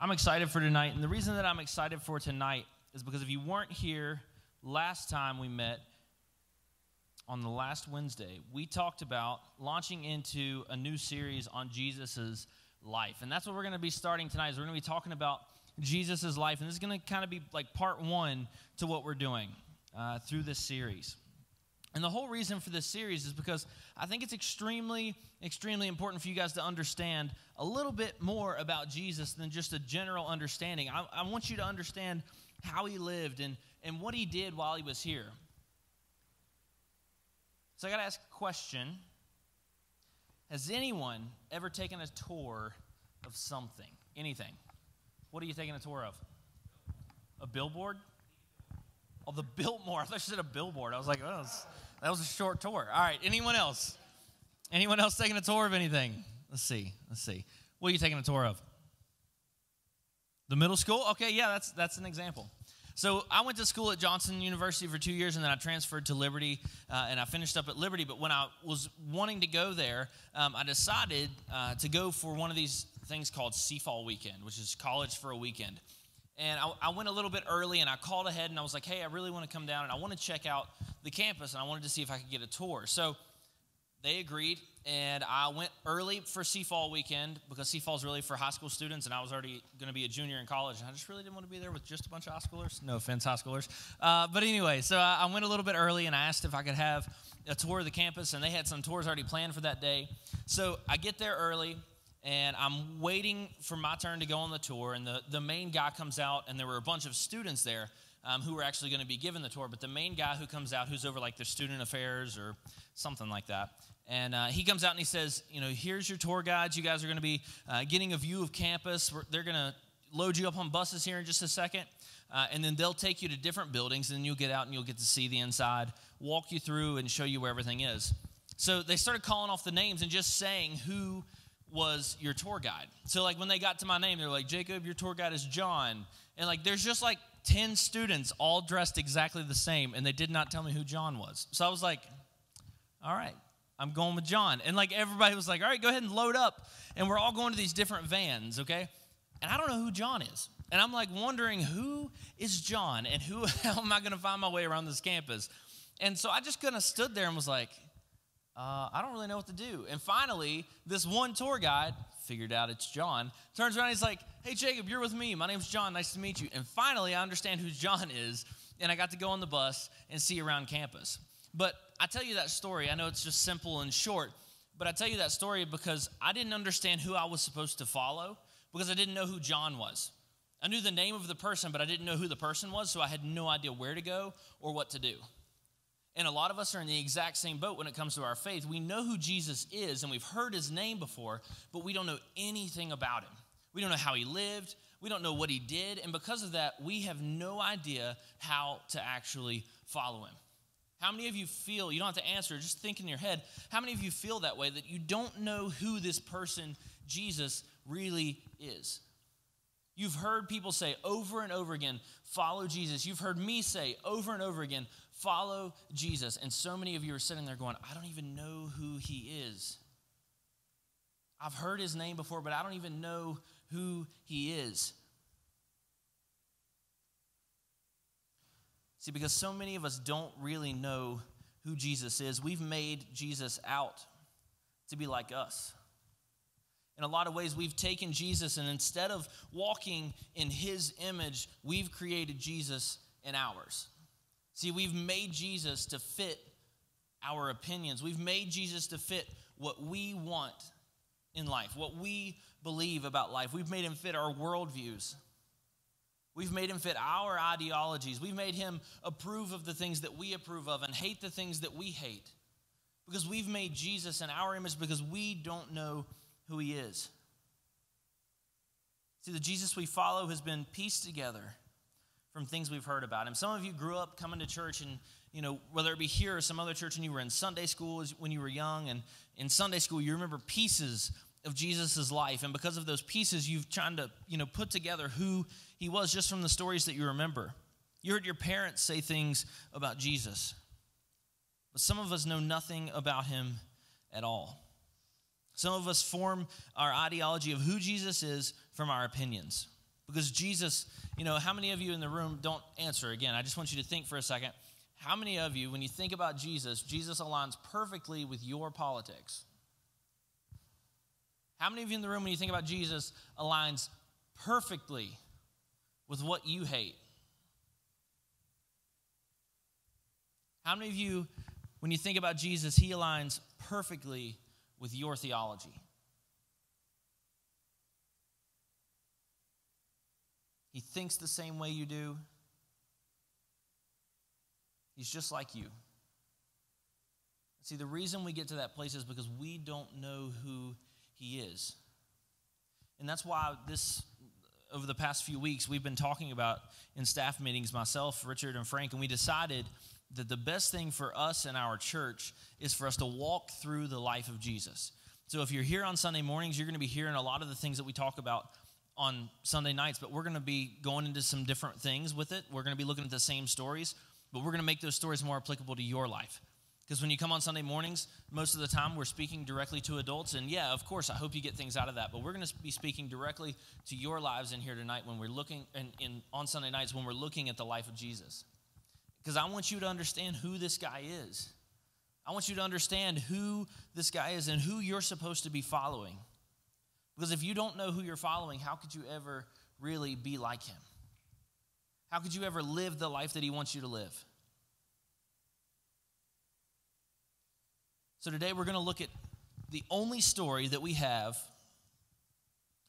I'm excited for tonight, and the reason that I'm excited for tonight is because if you weren't here last time we met on the last Wednesday, we talked about launching into a new series on Jesus' life, and that's what we're going to be starting tonight. Is we're going to be talking about Jesus' life, and this is going to kind of be like part one to what we're doing through this series. And the whole reason for this series is because I think it's extremely important for you guys to understand a little bit more about Jesus than just a general understanding. I want you to understand how he lived and what he did while he was here. So I got to ask a question. Has anyone ever taken a tour of something? Anything? What are you taking a tour of? A billboard? Oh, the Biltmore. I thought you said a billboard. I was like, oh, that was a short tour. All right, anyone else? Anyone else taking a tour of anything? Let's see. What are you taking a tour of? The middle school? Okay, yeah, that's an example. So I went to school at Johnson University for 2 years, and then I transferred to Liberty, and I finished up at Liberty. But when I was wanting to go there, I decided to go for one of these things called Seafall Weekend, which is college for a weekend. And I went a little bit early, and I called ahead, and I was like, hey, I really want to come down, and I want to check out the campus, and I wanted to see if I could get a tour. So they agreed, and I went early for Seafall Weekend because Seafall's really for high school students, and I was already going to be a junior in college, and I just really didn't want to be there with just a bunch of high schoolers. No offense, high schoolers. But anyway, so I went a little bit early, and I asked if I could have a tour of the campus, and they had some tours already planned for that day. So I get there early, and I'm waiting for my turn to go on the tour, and the main guy comes out, and there were a bunch of students there who were actually going to be given the tour, but the main guy who comes out, who's over like their student affairs or something like that, and he comes out and he says, here's your tour guides. You guys are going to be getting a view of campus. They're going to load you up on buses here in just a second, and then they'll take you to different buildings, and then you'll get out and you'll get to see the inside, walk you through, and show you where everything is. So they started calling off the names and just saying who was your tour guide. So like when they got to my name, they're like, Jacob, your tour guide is John. And like there's just like 10 students all dressed exactly the same, and they did not tell me who John was. So I was like, all right, I'm going with John. And like everybody was like, all right, go ahead and load up. And we're all going to these different vans, okay? And I don't know who John is. And I'm like wondering, who is John, and how am I going to find my way around this campus? And so I just kind of stood there and was like, I don't really know what to do. And finally, this one tour guide figured out it's John, turns around and he's like, hey, Jacob, you're with me. My name's John. Nice to meet you. And finally, I understand who John is, and I got to go on the bus and see around campus. But I tell you that story. I know it's just simple and short, but I tell you that story because I didn't understand who I was supposed to follow because I didn't know who John was. I knew the name of the person, but I didn't know who the person was, so I had no idea where to go or what to do. And a lot of us are in the exact same boat when it comes to our faith. We know who Jesus is, and we've heard his name before, but we don't know anything about him. We don't know how he lived. We don't know what he did. And because of that, we have no idea how to actually follow him. How many of you feel, you don't have to answer, just think in your head, how many of you feel that way, that you don't know who this person, Jesus, really is? You've heard people say over and over again, follow Jesus. You've heard me say over and over again, follow Jesus. And so many of you are sitting there going, I don't even know who he is. I've heard his name before, but I don't even know who he is. See, because so many of us don't really know who Jesus is, we've made Jesus out to be like us. In a lot of ways, we've taken Jesus, and instead of walking in his image, we've created Jesus in ours. See, we've made Jesus to fit our opinions. We've made Jesus to fit what we want in life, what we believe about life. We've made him fit our worldviews. We've made him fit our ideologies. We've made him approve of the things that we approve of and hate the things that we hate. Because we've made Jesus in our image because we don't know who he is. See, the Jesus we follow has been pieced together from things we've heard about him. Some of you grew up coming to church, and whether it be here or some other church, and you were in Sunday school when you were young, and in Sunday school you remember pieces of Jesus' life, and because of those pieces you've tried to put together who he was just from the stories that you remember. You heard your parents say things about Jesus, but some of us know nothing about him at all. Some of us form our ideology of who Jesus is from our opinions. Because Jesus, how many of you in the room, don't answer again, I just want you to think for a second. How many of you, when you think about Jesus, Jesus aligns perfectly with your politics? How many of you in the room, when you think about Jesus, aligns perfectly with what you hate? How many of you, when you think about Jesus, he aligns perfectly with your theology? He thinks the same way you do. He's just like you. See, the reason we get to that place is because we don't know who he is. And that's why over the past few weeks, we've been talking about in staff meetings, myself, Richard, and Frank, and we decided that the best thing for us and our church is for us to walk through the life of Jesus. So if you're here on Sunday mornings, you're going to be hearing a lot of the things that we talk about on Sunday nights, but we're going to be going into some different things with it. We're going to be looking at the same stories, but we're going to make those stories more applicable to your life. Because when you come on Sunday mornings, most of the time we're speaking directly to adults. And yeah, of course, I hope you get things out of that. But we're going to be speaking directly to your lives in here tonight when we're looking, on Sunday nights when we're looking at the life of Jesus. Because I want you to understand who this guy is. I want you to understand who this guy is and who you're supposed to be following. Because if you don't know who you're following, how could you ever really be like him? How could you ever live the life that he wants you to live? So today we're going to look at the only story that we have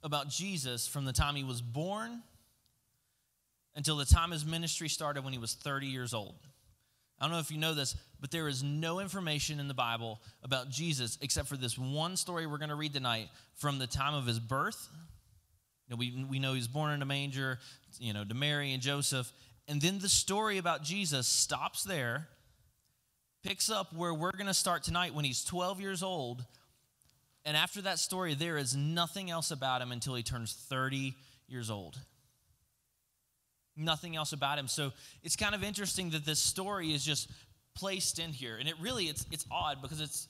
about Jesus from the time he was born until the time his ministry started when he was 30 years old. I don't know if you know this, but there is no information in the Bible about Jesus except for this one story we're going to read tonight from the time of his birth. We know he was born in a manger, to Mary and Joseph. And then the story about Jesus stops there, picks up where we're going to start tonight when he's 12 years old. And after that story, there is nothing else about him until he turns 30 years old. Nothing else about him. So it's kind of interesting that this story is just placed in here. And it's odd because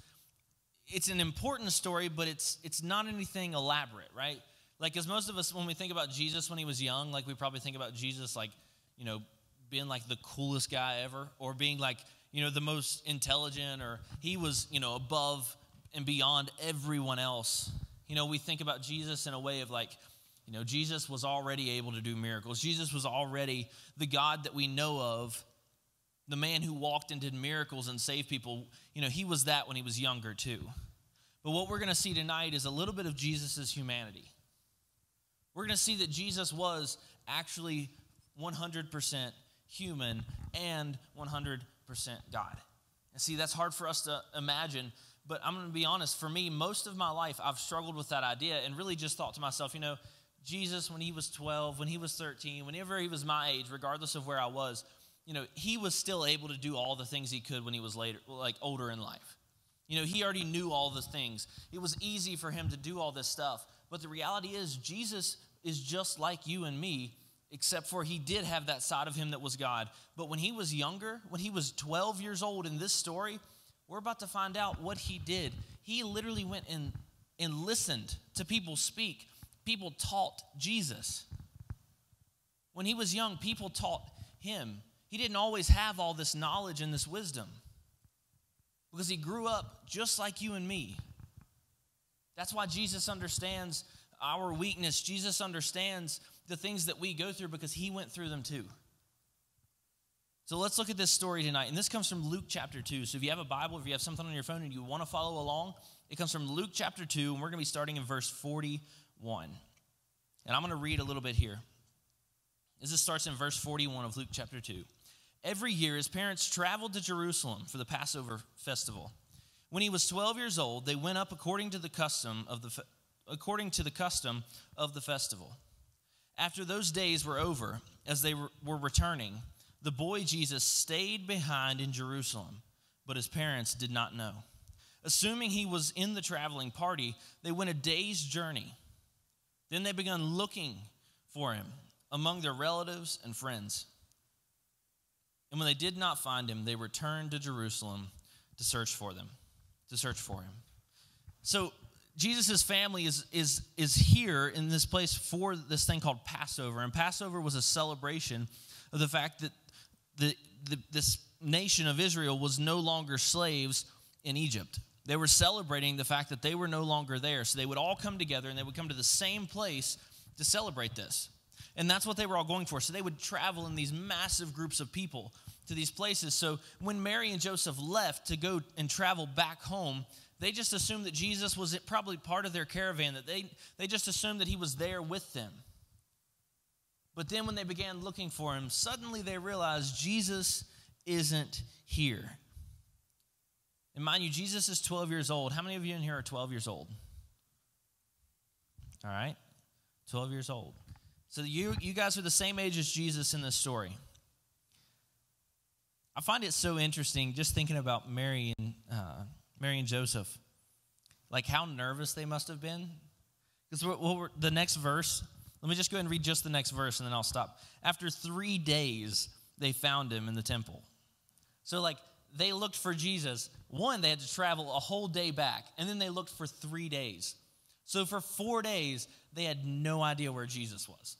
it's an important story, but it's not anything elaborate, right? Like, as most of us, when we think about Jesus when he was young, like we probably think about Jesus like, being like the coolest guy ever, or being like, the most intelligent, or he was, above and beyond everyone else. We think about Jesus in a way of like, Jesus was already able to do miracles. Jesus was already the God that we know of, the man who walked and did miracles and saved people. He was that when he was younger too. But what we're going to see tonight is a little bit of Jesus' humanity. We're going to see that Jesus was actually 100% human and 100% God. And see, that's hard for us to imagine, but I'm going to be honest. For me, most of my life, I've struggled with that idea and really just thought to myself, Jesus, when he was 12, when he was 13, whenever he was my age, regardless of where I was, he was still able to do all the things he could when he was older in life. He already knew all the things. It was easy for him to do all this stuff. But the reality is, Jesus is just like you and me, except for he did have that side of him that was God. But when he was younger, when he was 12 years old in this story, we're about to find out what he did. He literally went and listened to people speak. People taught Jesus. When he was young, people taught him. He didn't always have all this knowledge and this wisdom because he grew up just like you and me. That's why Jesus understands our weakness. Jesus understands the things that we go through because he went through them too. So let's look at this story tonight. And this comes from Luke chapter 2. So if you have a Bible, if you have something on your phone and you want to follow along, it comes from Luke chapter 2, and we're going to be starting in verse 41. And I'm going to read a little bit here. This starts in verse 41 of Luke chapter 2. Every year, his parents traveled to Jerusalem for the Passover festival. When he was 12 years old, they went up according to the custom of the festival. After those days were over, as they were returning, the boy Jesus stayed behind in Jerusalem, but his parents did not know. Assuming he was in the traveling party, they went a day's journey. Then they began looking for him among their relatives and friends. And when they did not find him, they returned to Jerusalem to search for him. So Jesus' family is here in this place for this thing called Passover. And Passover was a celebration of the fact that this nation of Israel was no longer slaves in Egypt. They were celebrating the fact that they were no longer there. So they would all come together and they would come to the same place to celebrate this. And that's what they were all going for. So they would travel in these massive groups of people to these places. So when Mary and Joseph left to go and travel back home, they just assumed that Jesus was probably part of their caravan, that they just assumed that he was there with them. But then when they began looking for him, suddenly they realized Jesus isn't here. And mind you, Jesus is 12 years old. How many of you in here are 12 years old? All right, 12 years old. So you guys are the same age as Jesus in this story. I find it so interesting just thinking about Mary and Joseph, like how nervous they must have been. Because the next verse, let me just go ahead and read just the next verse and then I'll stop. After 3 days, they found him in the temple. So like they looked for Jesus. One, they had to travel a whole day back, and then they looked for 3 days. So for 4 days, they had no idea where Jesus was.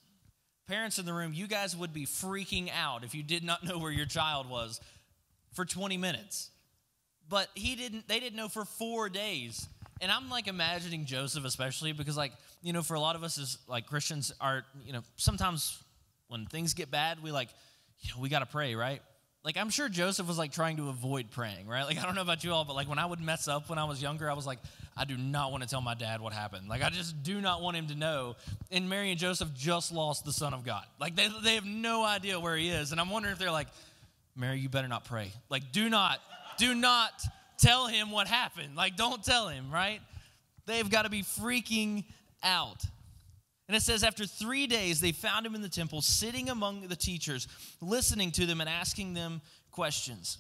Parents in the room, you guys would be freaking out if you did not know where your child was for 20 minutes. But they didn't know for 4 days. And I'm like imagining Joseph especially because like, you know, for a lot of us as like Christians are, you know, sometimes when things get bad, we like, you know, we got to pray, right? Like I'm sure Joseph was like trying to avoid praying, right? Like I don't know about you all, but like when I would mess up when I was younger, I was like, I do not want to tell my dad what happened. Like I just do not want him to know. And Mary and Joseph just lost the Son of God. Like they have no idea where he is. And I'm wondering if they're like, Mary, you better not pray. Like do not tell him what happened. Like don't tell him, right? They've got to be freaking out. And it says after 3 days, they found him in the temple, sitting among the teachers, listening to them and asking them questions.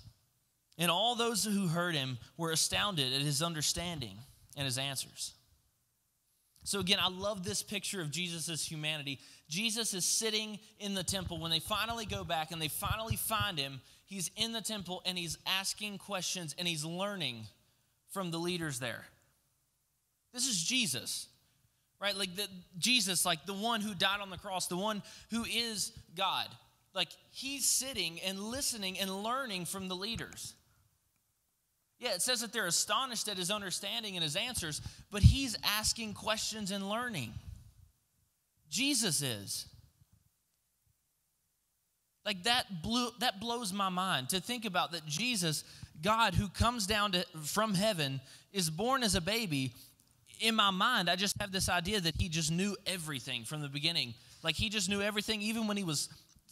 And all those who heard him were astounded at his understanding and his answers. So again, I love this picture of Jesus' humanity. Jesus is sitting in the temple. When they finally go back and they finally find him, he's in the temple and he's asking questions and he's learning from the leaders there. This is Jesus. Right, like Jesus, like the one who died on the cross, the one who is God. Like he's sitting and listening and learning from the leaders. Yeah, it says that they're astonished at his understanding and his answers, but he's asking questions and learning. Jesus is. Like that blows my mind to think about that Jesus, God who comes down from heaven, is born as a baby. In my mind, I just have this idea that he just knew everything from the beginning. Like he just knew everything even when he was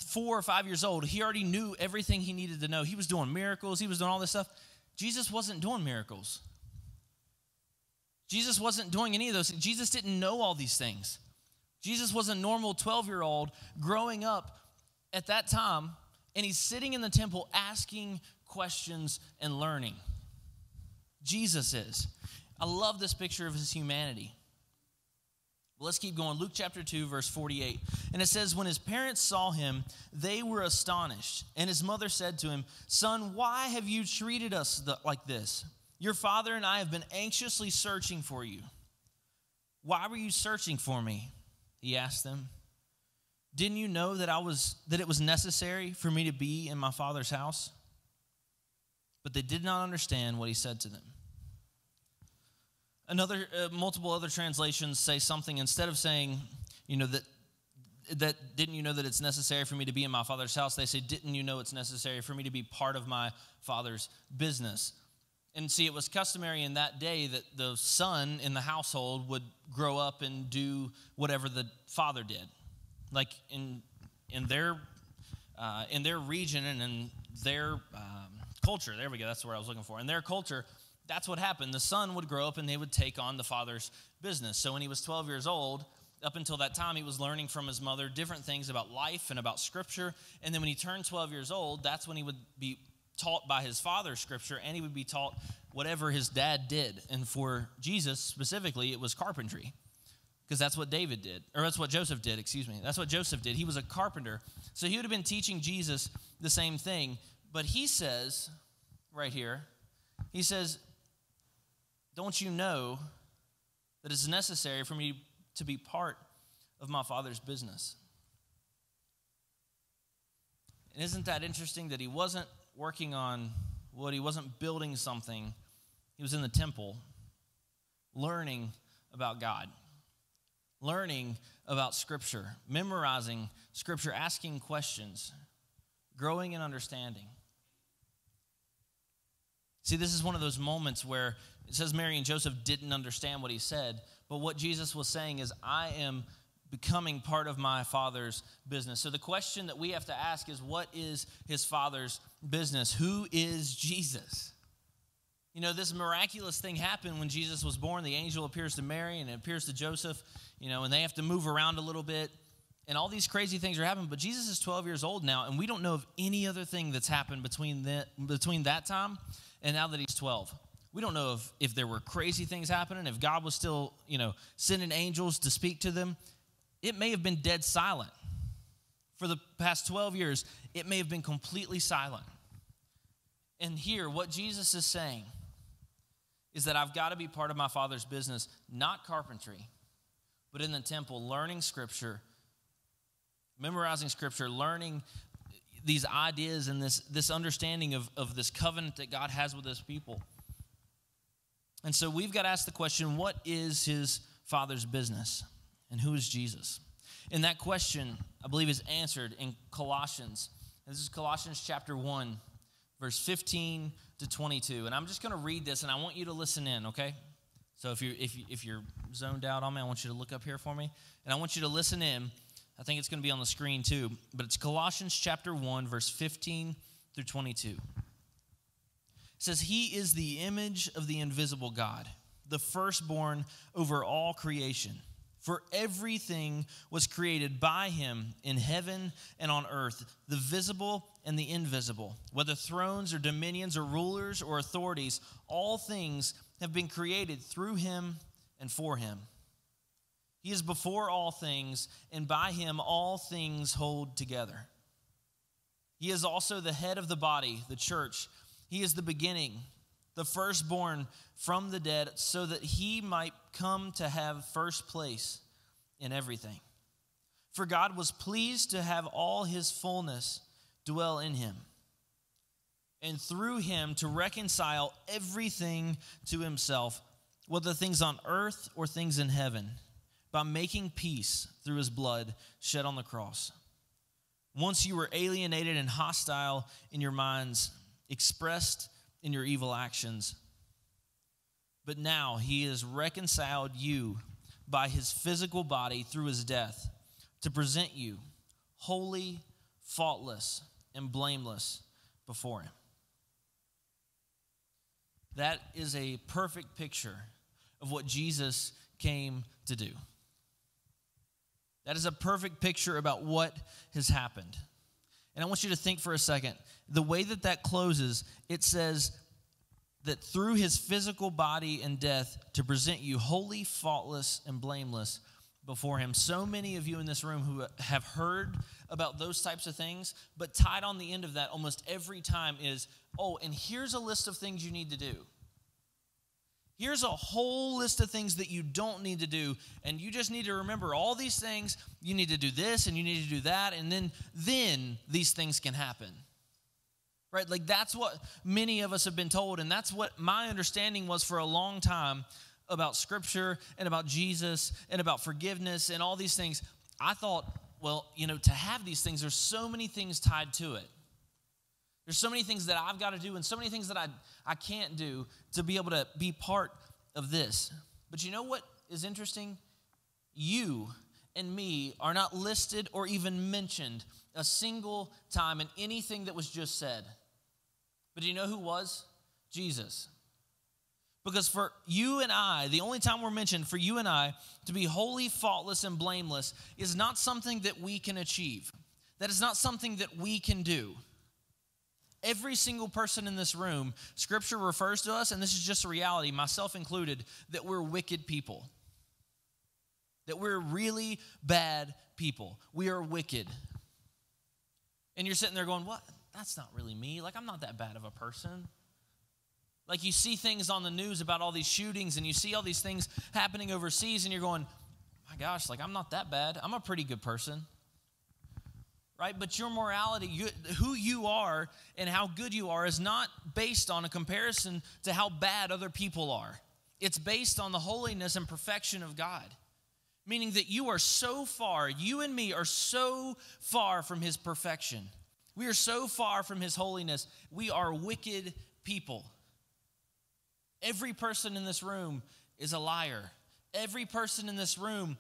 4 or 5 years old. He already knew everything he needed to know. He was doing miracles. He was doing all this stuff. Jesus wasn't doing miracles. Jesus wasn't doing any of those things. Jesus didn't know all these things. Jesus was a normal 12-year-old growing up at that time, and he's sitting in the temple asking questions and learning. Jesus is. I love this picture of his humanity. Well, let's keep going. Luke chapter 2, verse 48. And it says, when his parents saw him, they were astonished. And his mother said to him, son, why have you treated us like this? Your father and I have been anxiously searching for you. Why were you searching for me? He asked them. Didn't you know that it was necessary for me to be in my father's house? But they did not understand what he said to them. Multiple other translations say something, instead of saying, you know, that didn't you know that it's necessary for me to be in my father's house? They say, didn't you know it's necessary for me to be part of my father's business? And see, it was customary in that day that the son in the household would grow up and do whatever the father did. Like in their region and in their culture. There we go. That's what I was looking for. In their culture, that's what happened. The son would grow up and they would take on the father's business. So when he was 12 years old, up until that time, he was learning from his mother different things about life and about scripture. And then when he turned 12 years old, that's when he would be taught by his father scripture, and he would be taught whatever his dad did. And for Jesus specifically, it was carpentry, because that's what David did, or that's what Joseph did, That's what Joseph did. He was a carpenter. So he would have been teaching Jesus the same thing. But he says, right here, he says, don't you know that it's necessary for me to be part of my Father's business. And isn't that interesting that he wasn't working on wood, he wasn't building something, he was in the temple learning about God, learning about Scripture, memorizing Scripture, asking questions, growing in understanding. See, this is one of those moments where it says Mary and Joseph didn't understand what he said, but what Jesus was saying is, I am becoming part of my Father's business. So the question that we have to ask is, what is his Father's business? Who is Jesus? You know, this miraculous thing happened when Jesus was born. The angel appears to Mary and it appears to Joseph, and they have to move around a little bit. And all these crazy things are happening. But Jesus is 12 years old now, and we don't know of any other thing that's happened between that time and now that he's 12. We don't know if there were crazy things happening, if God was still, sending angels to speak to them. It may have been dead silent. For the past 12 years, it may have been completely silent. And here, what Jesus is saying is that I've got to be part of my Father's business, not carpentry, but in the temple, learning Scripture, memorizing Scripture, learning these ideas and this understanding of this covenant that God has with his people. And so we've got to ask the question, what is his Father's business? And who is Jesus? And that question, I believe, is answered in Colossians. This is Colossians chapter 1, verse 15 to 22. And I'm just going to read this, and I want you to listen in, okay? So if you're zoned out on me, I want you to look up here for me. And I want you to listen in. I think it's going to be on the screen too. But it's Colossians chapter 1, verse 15 through 22. It says, he is the image of the invisible God, the firstborn over all creation. For everything was created by him in heaven and on earth, the visible and the invisible. Whether thrones or dominions or rulers or authorities, all things have been created through him and for him. He is before all things, and by him all things hold together. He is also the head of the body, the church. He is the beginning, the firstborn from the dead, so that he might come to have first place in everything. For God was pleased to have all his fullness dwell in him, and through him to reconcile everything to himself, whether things on earth or things in heaven, by making peace through his blood shed on the cross. Once you were alienated and hostile in your minds, expressed in your evil actions. But now he has reconciled you by his physical body through his death to present you holy, faultless, and blameless before him. That is a perfect picture of what Jesus came to do. That is a perfect picture about what has happened. And I want you to think for a second. The way that closes, it says that through his physical body and death to present you holy, faultless, and blameless before him. So many of you in this room who have heard about those types of things, but tied on the end of that almost every time is, and here's a list of things you need to do. Here's a whole list of things that you don't need to do, and you just need to remember all these things. You need to do this, and you need to do that, and then these things can happen. Right? Like that's what many of us have been told, and that's what my understanding was for a long time about Scripture and about Jesus and about forgiveness and all these things. I thought, to have these things, there's so many things tied to it. There's so many things that I've got to do and so many things that I can't do to be able to be part of this. But you know what is interesting? You and me are not listed or even mentioned a single time in anything that was just said. But do you know who was? Jesus. Because for you and I, the only time we're mentioned for you and I to be holy, faultless, and blameless is not something that we can achieve. That is not something that we can do. Every single person in this room, Scripture refers to us, and this is just a reality, myself included, that we're wicked people. That we're really bad people. We are wicked. And you're sitting there going, what? That's not really me. Like, I'm not that bad of a person. Like you see things on the news about all these shootings and you see all these things happening overseas and you're going, my gosh, like I'm not that bad. I'm a pretty good person. Right? But your morality, who you are and how good you are is not based on a comparison to how bad other people are. It's based on the holiness and perfection of God. Meaning that you are so far, you and me are so far from his perfection. We are so far from his holiness. We are wicked people. Every person in this room is a liar. Every person in this room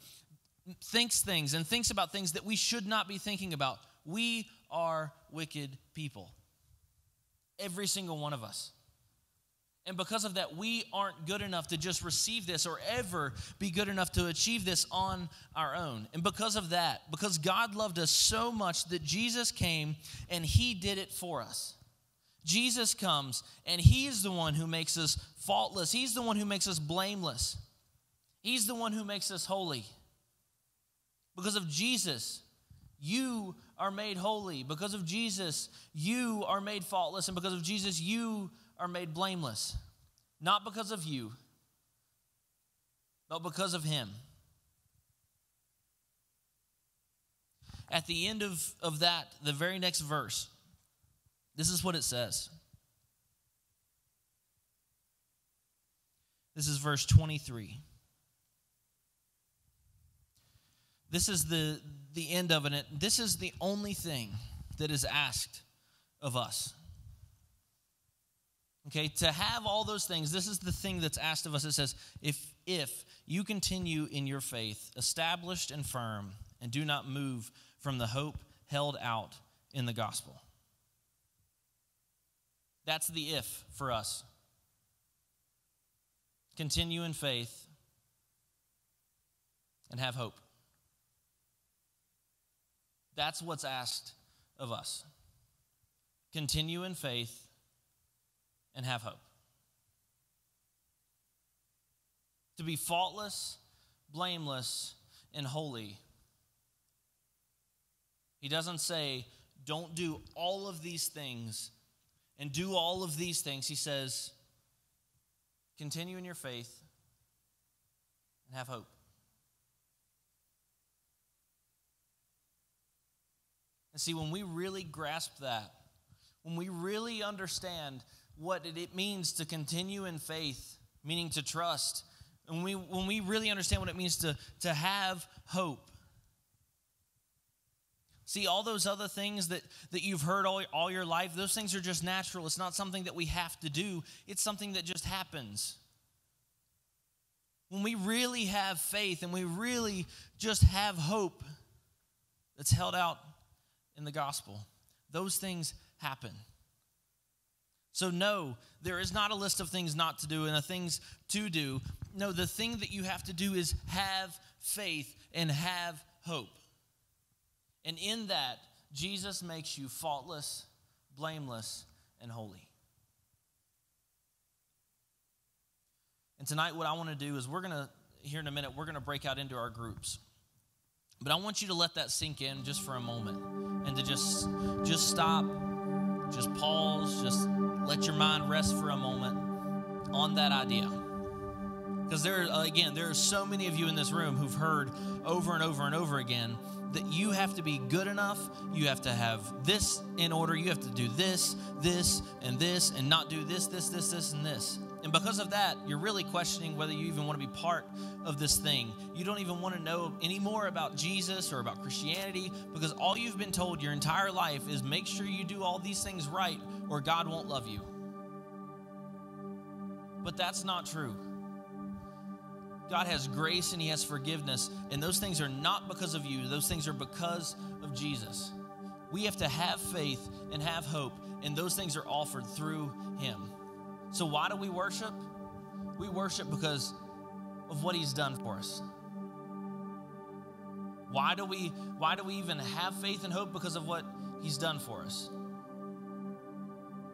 thinks things and thinks about things that we should not be thinking about. We are wicked people. Every single one of us. And because of that, we aren't good enough to just receive this or ever be good enough to achieve this on our own. And because of that, because God loved us so much that Jesus came and he did it for us. Jesus comes and he is the one who makes us faultless. He's the one who makes us blameless. He's the one who makes us holy. Because of Jesus, you are made holy. Because of Jesus, you are made faultless. And because of Jesus, you are made blameless. Not because of you, but because of him. At the end of that, the very next verse, this is what it says. This is verse 23. This is the end of it. This is the only thing that is asked of us. Okay, to have all those things, this is the thing that's asked of us. It says, if you continue in your faith, established and firm, and do not move from the hope held out in the gospel. That's the if for us. Continue in faith and have hope. That's what's asked of us. Continue in faith and have hope. To be faultless, blameless, and holy. He doesn't say, don't do all of these things and do all of these things. He says, continue in your faith and have hope. And see, when we really grasp that, when we really understand what it means to continue in faith, meaning to trust, and when we really understand what it means to have hope. See, all those other things that you've heard all your life, those things are just natural. It's not something that we have to do. It's something that just happens. When we really have faith and we really just have hope that's held out in the gospel, those things happen. So no, there is not a list of things not to do and the things to do. No, the thing that you have to do is have faith and have hope. And in that, Jesus makes you faultless, blameless, and holy. And tonight what I want to do is here in a minute, we're going to break out into our groups. But I want you to let that sink in just for a moment and to just stop, just pause, just let your mind rest for a moment on that idea. Because there are so many of you in this room who've heard over and over and over again that you have to be good enough, you have to have this in order, you have to do this, and not do this, and this. And because of that, you're really questioning whether you even want to be part of this thing. You don't even want to know any more about Jesus or about Christianity because all you've been told your entire life is make sure you do all these things right or God won't love you. But that's not true. God has grace and he has forgiveness, and those things are not because of you. Those things are because of Jesus. We have to have faith and have hope, and those things are offered through him. So why do we worship? We worship because of what he's done for us. Why do we even have faith and hope? Because of what he's done for us.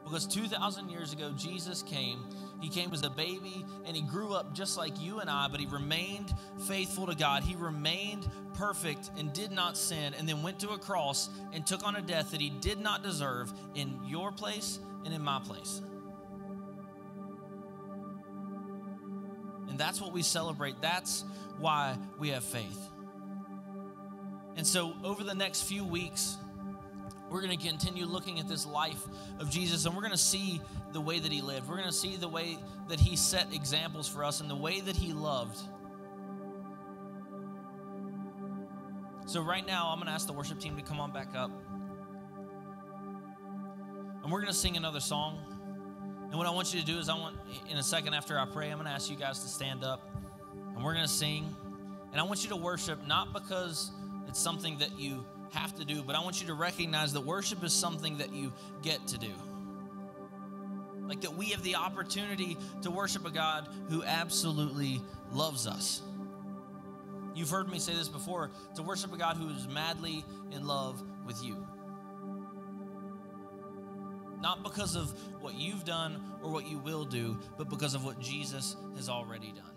Because 2,000 years ago, Jesus came. He came as a baby, and he grew up just like you and I, but he remained faithful to God. He remained perfect and did not sin, and then went to a cross and took on a death that he did not deserve in your place and in my place. And that's what we celebrate. That's why we have faith. And so over the next few weeks, we're going to continue looking at this life of Jesus, and we're going to see the way that he lived. We're going to see the way that he set examples for us and the way that he loved. So right now, I'm going to ask the worship team to come on back up. And we're going to sing another song. And what I want you to do is in a second after I pray, I'm going to ask you guys to stand up. And we're going to sing. And I want you to worship not because it's something that you have to do, but I want you to recognize that worship is something that you get to do. Like that we have the opportunity to worship a God who absolutely loves us. You've heard me say this before, to worship a God who is madly in love with you. Not because of what you've done or what you will do, but because of what Jesus has already done.